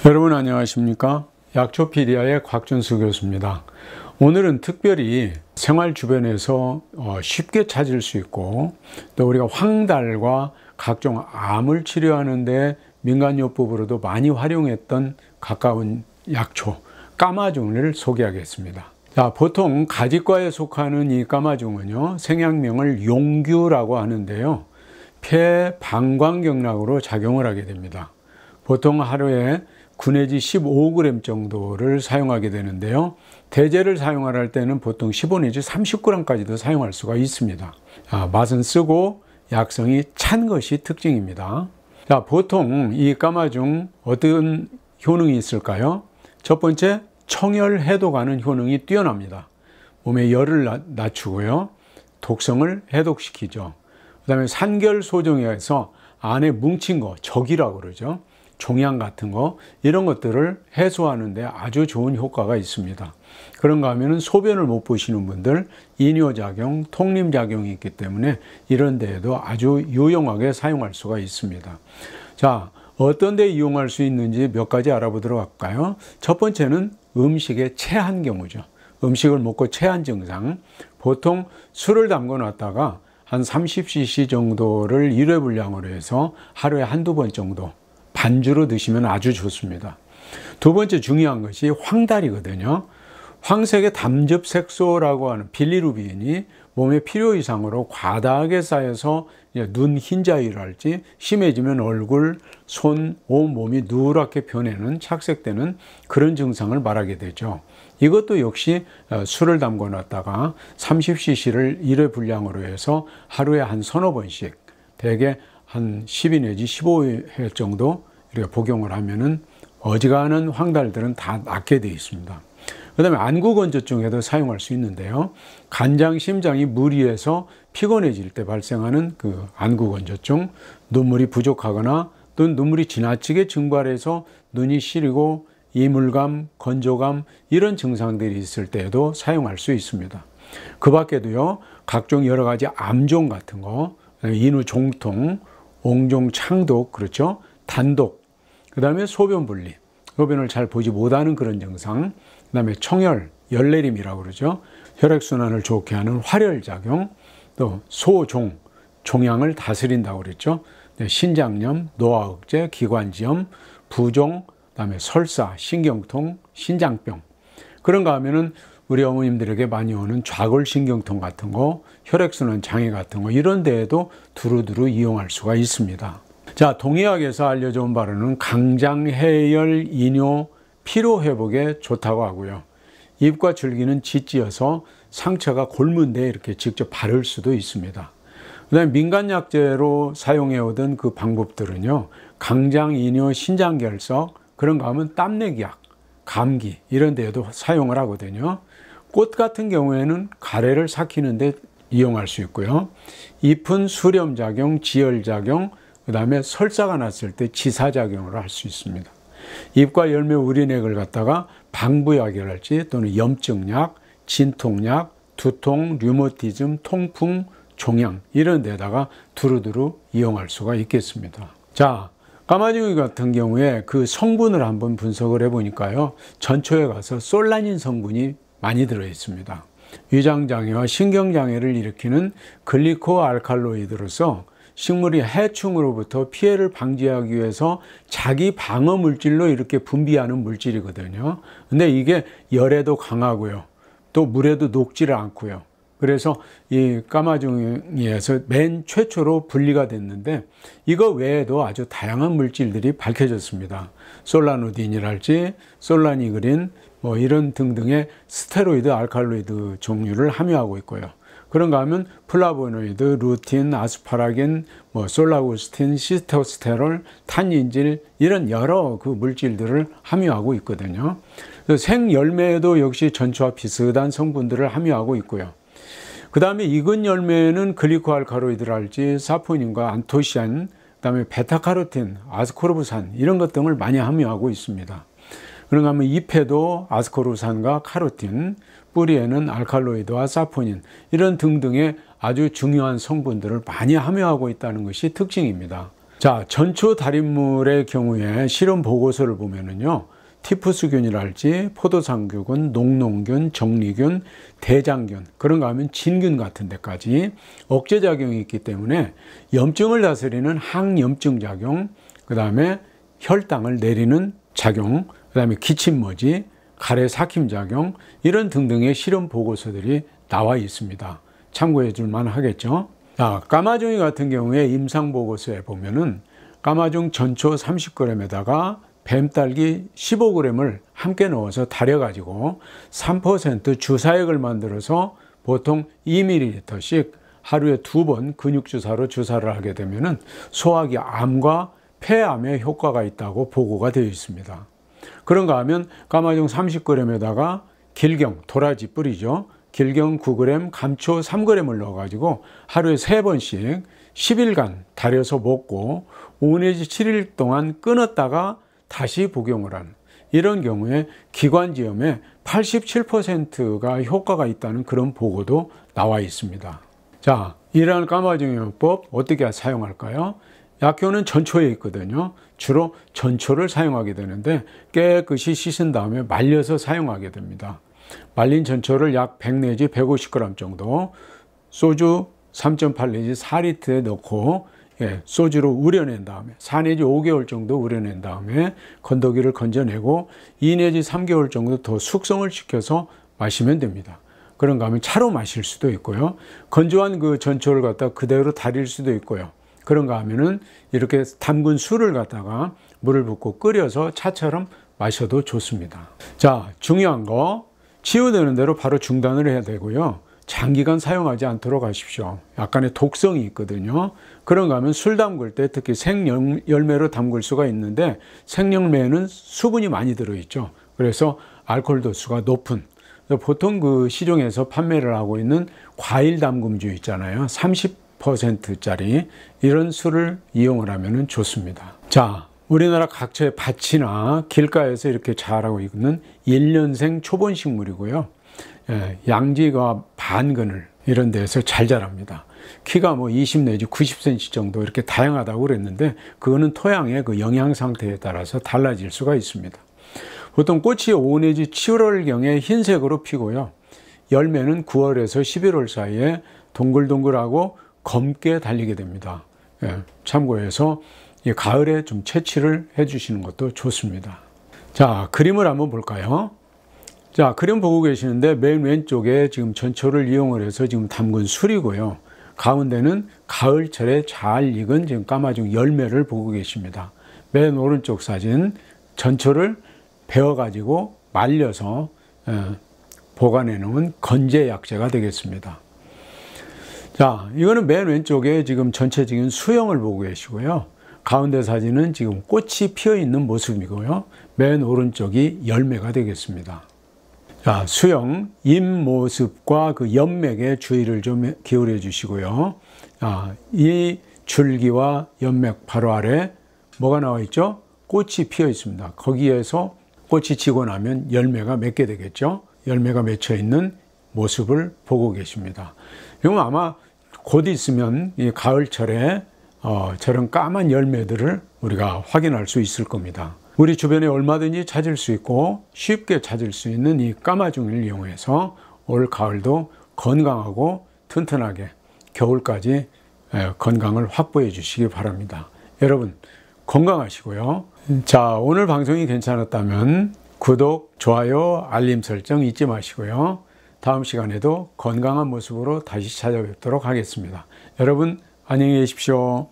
여러분 안녕하십니까? 약초피디아의 곽준수 교수입니다. 오늘은 특별히 생활 주변에서 쉽게 찾을 수 있고 또 우리가 황달과 각종 암을 치료하는 데 민간요법으로도 많이 활용했던 가까운 약초 까마중을 소개하겠습니다. 자, 보통 가지과에 속하는 이 까마중은요, 생약명을 용규라고 하는데요, 폐 방광경락으로 작용을 하게 됩니다. 보통 하루에 9 내지 15g 정도를 사용하게 되는데요, 대제를 사용할 때는 보통 15 내지 30g까지도 사용할 수가 있습니다. 맛은 쓰고 약성이 찬 것이 특징입니다. 자, 보통 이 까마중 어떤 효능이 있을까요? 첫 번째, 청열 해독하는 효능이 뛰어납니다. 몸의 열을 낮추고요, 독성을 해독시키죠. 그 다음에 산결 소정에서 안에 뭉친 거, 적이라고 그러죠. 종양 같은 거, 이런 것들을 해소하는 데 아주 좋은 효과가 있습니다. 그런가 하면은 소변을 못 보시는 분들, 이뇨작용, 통림작용이 있기 때문에 이런 데에도 아주 유용하게 사용할 수가 있습니다. 자, 어떤 데 이용할 수 있는지 몇 가지 알아보도록 할까요? 첫 번째는 음식에 체한 경우죠. 음식을 먹고 체한 증상. 보통 술을 담궈 놨다가 한 30cc 정도를 1회 분량으로 해서 하루에 한두 번 정도 반주로 드시면 아주 좋습니다. 두 번째 중요한 것이 황달이거든요. 황색의 담즙색소라고 하는 빌리루빈이 몸에 필요 이상으로 과다하게 쌓여서 눈 흰자위랄지, 심해지면 얼굴, 손, 온몸이 누렇게 변하는, 착색되는 그런 증상을 말하게 되죠. 이것도 역시 술을 담궈 놨다가 30cc를 1회 분량으로 해서 하루에 한 서너 번씩, 대개 한 12 내지 15회 정도 이렇게 복용을 하면은 어지간한 황달들은 다 낫게 되어 있습니다. 그 다음에 안구건조증에도 사용할 수 있는데요, 간장, 심장이 무리해서 피곤해질 때 발생하는 그 안구건조증, 눈물이 부족하거나 또 눈물이 지나치게 증발해서 눈이 시리고 이물감, 건조감, 이런 증상들이 있을 때에도 사용할 수 있습니다. 그 밖에도요, 각종 여러 가지 암종 같은 거, 인후종통, 옹종창독, 그렇죠? 단독, 그 다음에 소변분리, 소변을 잘 보지 못하는 그런 증상, 그 다음에 청열, 열내림이라고 그러죠. 혈액순환을 좋게 하는 활혈작용, 또 소종, 종양을 다스린다고 그랬죠. 신장염, 노화억제, 기관지염, 부종, 그 다음에 설사, 신경통, 신장병. 그런가 하면은 우리 어머님들에게 많이 오는 좌골신경통 같은 거, 혈액순환 장애 같은 거, 이런 데에도 두루두루 이용할 수가 있습니다. 자, 동의학에서 알려져 온 바로는 강장, 해열, 이뇨, 피로 회복에 좋다고 하고요. 잎과 줄기는 짖지어서 상처가 골문 데에 이렇게 직접 바를 수도 있습니다. 그 다음에 민간약재로 사용해 오던 그 방법들은요, 강장, 이뇨, 신장결석, 그런가 하면 땀내기약, 감기, 이런 데에도 사용을 하거든요. 꽃 같은 경우에는 가래를 삭히는 데 이용할 수 있고요. 잎은 수렴작용, 지혈작용, 그 다음에 설사가 났을 때 지사작용을 할 수 있습니다. 잎과 열매 우린액을 갖다가 방부약이랄지 또는 염증약, 진통약, 두통, 류머티즘, 통풍, 종양, 이런 데다가 두루두루 이용할 수가 있겠습니다. 자, 까마귀 같은 경우에 그 성분을 한번 분석을 해보니까요, 전초에 가서 솔라닌 성분이 많이 들어 있습니다. 위장장애와 신경장애를 일으키는 글리코알칼로이드로서 식물이 해충으로부터 피해를 방지하기 위해서 자기 방어 물질로 이렇게 분비하는 물질이거든요. 근데 이게 열에도 강하고요, 또 물에도 녹지를 않고요. 그래서 이 까마중에서 맨 최초로 분리가 됐는데, 이거 외에도 아주 다양한 물질들이 밝혀졌습니다. 솔라노딘이랄지 솔라니그린, 뭐 이런 등등의 스테로이드, 알칼로이드 종류를 함유하고 있고요. 그런가 하면 플라보노이드, 루틴, 아스파라긴, 뭐 솔라구스틴, 시토스테롤, 탄닌질, 이런 여러 그 물질들을 함유하고 있거든요. 생열매에도 역시 전초와 비슷한 성분들을 함유하고 있고요. 그 다음에 익은 열매에는 글리코알칼로이드랄지 사포닌과 안토시안, 그 다음에 베타카로틴, 아스코르브산, 이런 것 등을 많이 함유하고 있습니다. 그런가 하면 잎에도 아스코르산과 카로틴, 뿌리에는 알칼로이드와 사포닌, 이런 등등의 아주 중요한 성분들을 많이 함유하고 있다는 것이 특징입니다. 자, 전초 달인물의 경우에 실험 보고서를 보면은요, 티푸스균이랄지 포도상균, 녹농균, 정리균, 대장균, 그런가 하면 진균 같은 데까지 억제작용이 있기 때문에 염증을 다스리는 항염증 작용, 그 다음에 혈당을 내리는 작용, 그 다음에 기침머지, 가래 삭힘 작용, 이런 등등의 실험 보고서들이 나와 있습니다. 참고해 줄만 하겠죠. 자, 까마종이 같은 경우에 임상 보고서에 보면은 까마종 전초 30g에다가 뱀딸기 15g을 함께 넣어서 달여가지고 3% 주사액을 만들어서 보통 2ml씩 하루에 2번 근육주사로 주사를 하게 되면은 소화기 암과 폐암에 효과가 있다고 보고가 되어 있습니다. 그런가 하면 까마종 30g에다가 길경, 도라지 뿌리죠. 길경 9g, 감초 3g을 넣어가지고 하루에 3번씩 10일간 달여서 먹고 5 내지 7일 동안 끊었다가 다시 복용을 하는, 이런 경우에 기관지염에 87%가 효과가 있다는 그런 보고도 나와 있습니다. 자, 이러한 까마종요법 어떻게 사용할까요? 약효는 전초에 있거든요. 주로 전초를 사용하게 되는데 깨끗이 씻은 다음에 말려서 사용하게 됩니다. 말린 전초를 약 100 내지 150g 정도 소주 3.8 내지 4리터에 넣고 소주로 우려낸 다음에 4 내지 5개월 정도 우려낸 다음에 건더기를 건져내고 2 내지 3개월 정도 더 숙성을 시켜서 마시면 됩니다. 그런가 하면 차로 마실 수도 있고요. 건조한 그 전초를 갖다 그대로 달일 수도 있고요. 그런가 하면은 이렇게 담근 술을 갖다가 물을 붓고 끓여서 차처럼 마셔도 좋습니다. 자, 중요한 거, 치유되는 대로 바로 중단을 해야 되고요. 장기간 사용하지 않도록 하십시오. 약간의 독성이 있거든요. 그런가 하면 술 담글 때 특히 생열매로 담글 수가 있는데 생열매에는 수분이 많이 들어있죠. 그래서 알코올 도수가 높은, 보통 그 시중에서 판매를 하고 있는 과일 담금주 있잖아요. 30%짜리 이런 술을 이용을 하면 좋습니다. 자, 우리나라 각처의 밭이나 길가에서 이렇게 자라고 있는 1년생 초본식물이고요. 양지가 반그늘 이런 데서 잘 자랍니다. 키가 뭐 20 내지 90cm 정도 이렇게 다양하다고 그랬는데 그거는 토양의 그 영양 상태에 따라서 달라질 수가 있습니다. 보통 꽃이 5 내지 7월경에 흰색으로 피고요. 열매는 9월에서 11월 사이에 동글동글하고 검게 달리게 됩니다. 참고해서 가을에 좀 채취를 해 주시는 것도 좋습니다. 자, 그림을 한번 볼까요? 자, 그림 보고 계시는데 맨 왼쪽에 지금 전초를 이용을 해서 지금 담근 술이고요. 가운데는 가을철에 잘 익은 지금 까마종 열매를 보고 계십니다. 맨 오른쪽 사진, 전초를 베어 가지고 말려서 보관해 놓은 건제 약재가 되겠습니다. 자, 이거는 맨 왼쪽에 지금 전체적인 수형을 보고 계시고요. 가운데 사진은 지금 꽃이 피어 있는 모습이고요. 맨 오른쪽이 열매가 되겠습니다. 자, 수형, 잎 모습과 그 연맥에 주의를 좀 기울여 주시고요. 이 줄기와 연맥 바로 아래 뭐가 나와 있죠? 꽃이 피어 있습니다. 거기에서 꽃이 지고 나면 열매가 맺게 되겠죠? 열매가 맺혀 있는 모습을 보고 계십니다. 이건 아마 곧 있으면 이 가을철에 저런 까만 열매들을 우리가 확인할 수 있을 겁니다. 우리 주변에 얼마든지 찾을 수 있고 쉽게 찾을 수 있는 이 까마종을 이용해서 올 가을도 건강하고 튼튼하게 겨울까지 건강을 확보해 주시기 바랍니다. 여러분 건강하시고요. 자, 오늘 방송이 괜찮았다면 구독, 좋아요, 알림 설정 잊지 마시고요. 다음 시간에도 건강한 모습으로 다시 찾아뵙도록 하겠습니다. 여러분 안녕히 계십시오.